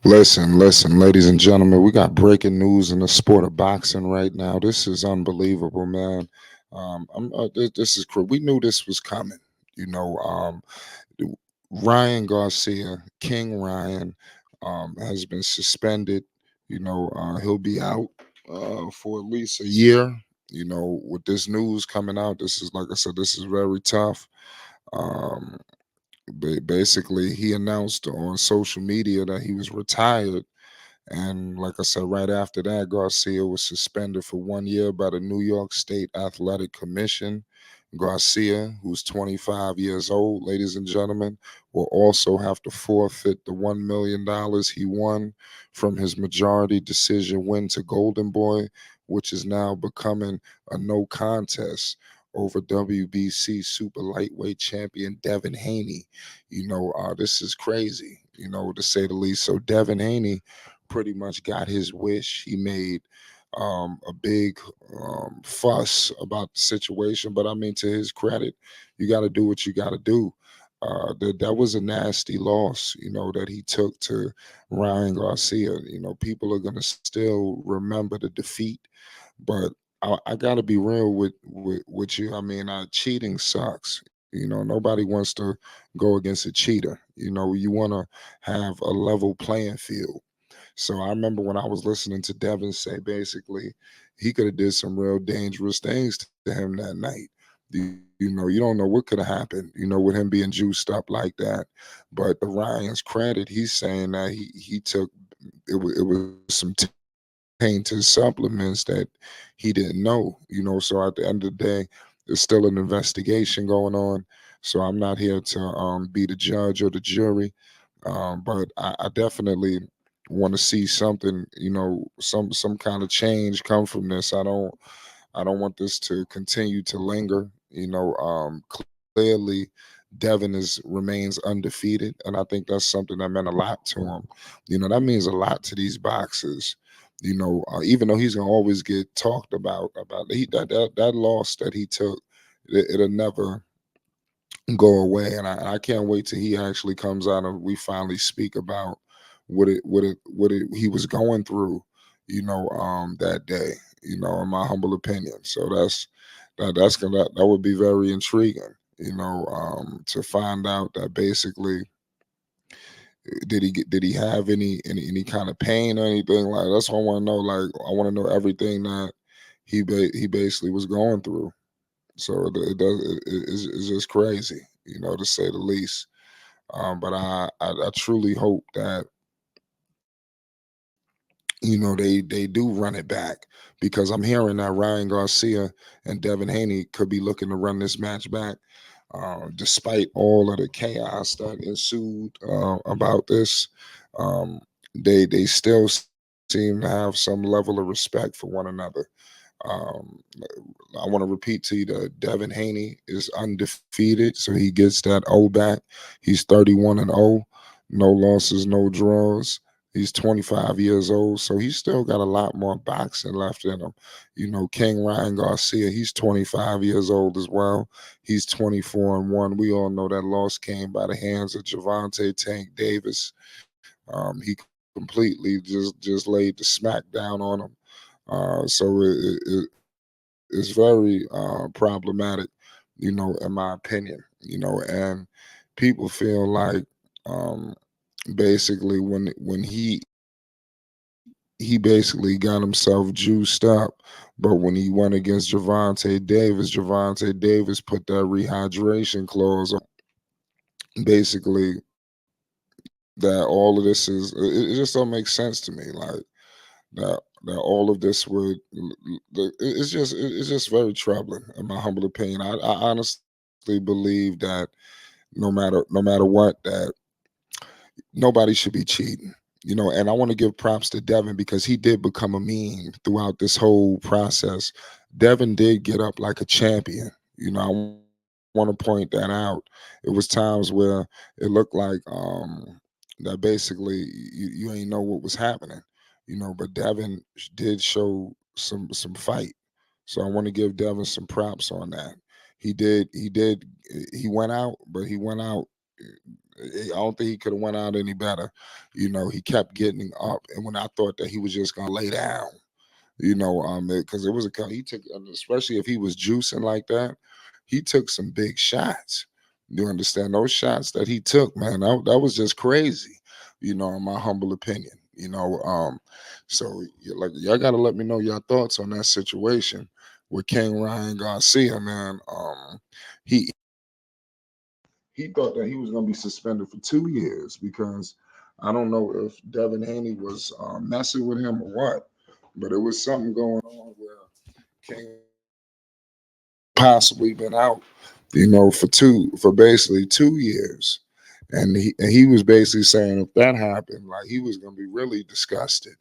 Listen, ladies and gentlemen, we got breaking news in the sport of boxing right now. This is unbelievable, man. This is we knew this was coming. You know, Ryan Garcia, King Ryan, has been suspended. He'll be out for at least a year. With this news coming out, this is, like I said, this is very tough. Um, Basically, he announced on social media that he was retired, and like I said, right after that, Garcia was suspended for 1 year by the New York State Athletic Commission. Garcia, who's 25 years old, ladies and gentlemen, will also have to forfeit the $1 million he won from his majority decision win to Golden Boy, which is now becoming a no contest over WBC super lightweight champion Devin Haney. This is crazy, to say the least. So Devin Haney pretty much got his wish. He made a big fuss about the situation, but I mean, to his credit, you got to do what you got to do. That was a nasty loss, that he took to Ryan Garcia. People are gonna still remember the defeat, but I got to be real with you. I mean, cheating sucks. Nobody wants to go against a cheater. You want to have a level playing field. So I remember when I was listening to Devin say basically he could have did some real dangerous things to him that night. You don't know what could have happened, with him being juiced up like that. But to Ryan's credit, he's saying that he took it was some tainted supplements that he didn't know, So at the end of the day, there's still an investigation going on. So I'm not here to be the judge or the jury, but I definitely want to see something, some kind of change come from this. I don't want this to continue to linger. Clearly, Devin is remains undefeated, and I think that's something that meant a lot to him. That means a lot to these boxers. Even though he's gonna always get talked about that loss that he took, it'll never go away. And I can't wait till he actually comes out and we finally speak about what it he was going through, that day, in my humble opinion. So that would be very intriguing, to find out that basically did he have any kind of pain or anything. Like, that's what I want to know. Like, I want to know everything that he basically was going through. So it's just crazy, to say the least. But I truly hope that they do run it back, because I'm hearing that Ryan Garcia and Devin Haney could be looking to run this match back, despite all of the chaos that ensued about this. Um, they still seem to have some level of respect for one another. Um, I want to repeat to you that Devin Haney is undefeated, so he gets that O back. He's 31-0, no losses, no draws. He's 25 years old, so he's still got a lot more boxing left in him. King Ryan Garcia, he's 25 years old as well. He's 24-1. We all know that loss came by the hands of Javante Tank Davis. He completely just laid the smack down on him. So it's very problematic, in my opinion. And people feel like, um, basically, when he basically got himself juiced up, but when he went against Javante Davis put that rehydration clause on. Basically, that all of this it just don't make sense to me. Like, that all of this it's just very troubling, in my humble opinion. I honestly believe that no matter what, that nobody should be cheating. And I want to give props to Devin, because he did become a meme throughout this whole process. Devin did get up like a champion. I want to point that out. It was times where it looked like, that basically you ain't know what was happening. But Devin did show some fight. So I want to give Devin some props on that. He did he went out, but he went out I don't think he could have went out any better. He kept getting up, and when I thought that he was just gonna lay down, because it was he took, especially if he was juicing like that, he took some big shots. You understand those shots that he took, man? That was just crazy. In my humble opinion. So like y'all got to let me know your thoughts on that situation with King Ryan Garcia, man. He he thought that he was going to be suspended for 2 years because I don't know if Devin Haney was messing with him or what, but it was something going on where King possibly been out, for basically 2 years, and he was basically saying if that happened, like he was going to be really disgusted.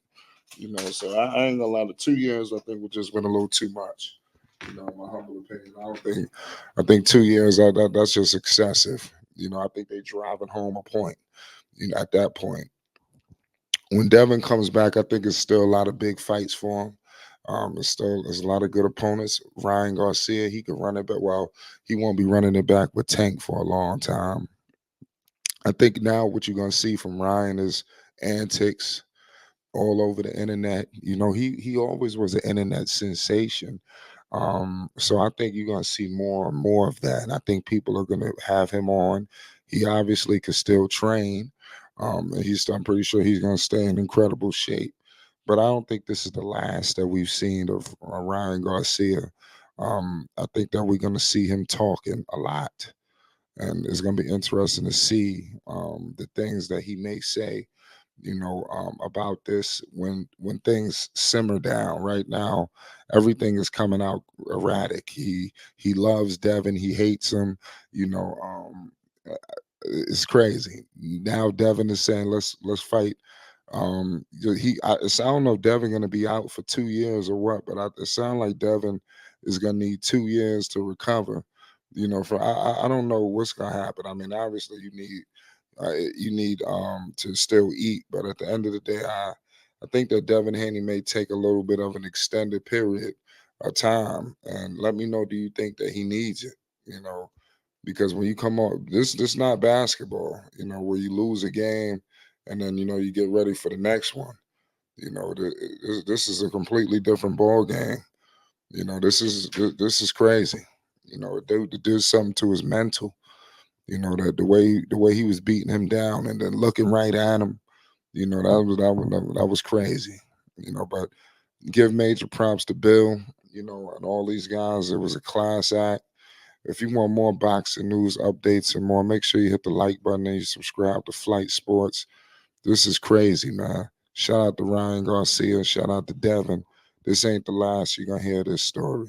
So I ain't gonna lie. The 2 years I think would just been a little too much. In my humble opinion, I think 2 years that's just excessive. I think they driving home a point. At that point, when Devin comes back, I think it's still a lot of big fights for him. There's a lot of good opponents. Ryan Garcia, he could run it back. Well, he won't be running it back with Tank for a long time. I think now what you're gonna see from Ryan is antics all over the internet. He always was an internet sensation. So I think you're gonna see more and more of that. And I think people are gonna have him on. He obviously could still train. And I'm pretty sure he's gonna stay in incredible shape. But I don't think this is the last that we've seen of Ryan Garcia. I think that we're gonna see him talking a lot, and it's going to be interesting to see the things that he may say, about this when things simmer down. Right now, everything is coming out erratic. He loves Devin, he hates him. Uh, it's crazy. Now Devin is saying let's fight. I don't know if Devin going to be out for 2 years or what, but it sounds like Devin is going to need 2 years to recover. For I don't know what's going to happen. I mean, obviously you need to still eat, but at the end of the day, I think that Devin Haney may take a little bit of an extended period of time. And let me know, do you think that he needs it? You know, because when you come on, this not basketball. Where you lose a game and then you get ready for the next one. This is a completely different ball game. This is crazy. It did something to his mental. That the way he was beating him down and then looking right at him. That was crazy. But give major props to Bill. And all these guys. It was a class act. If you want more boxing news updates and more, make sure you hit the like button and you subscribe to Flight Sports. This is crazy, man. Shout out to Ryan Garcia. Shout out to Devin. This ain't the last you're gonna hear this story.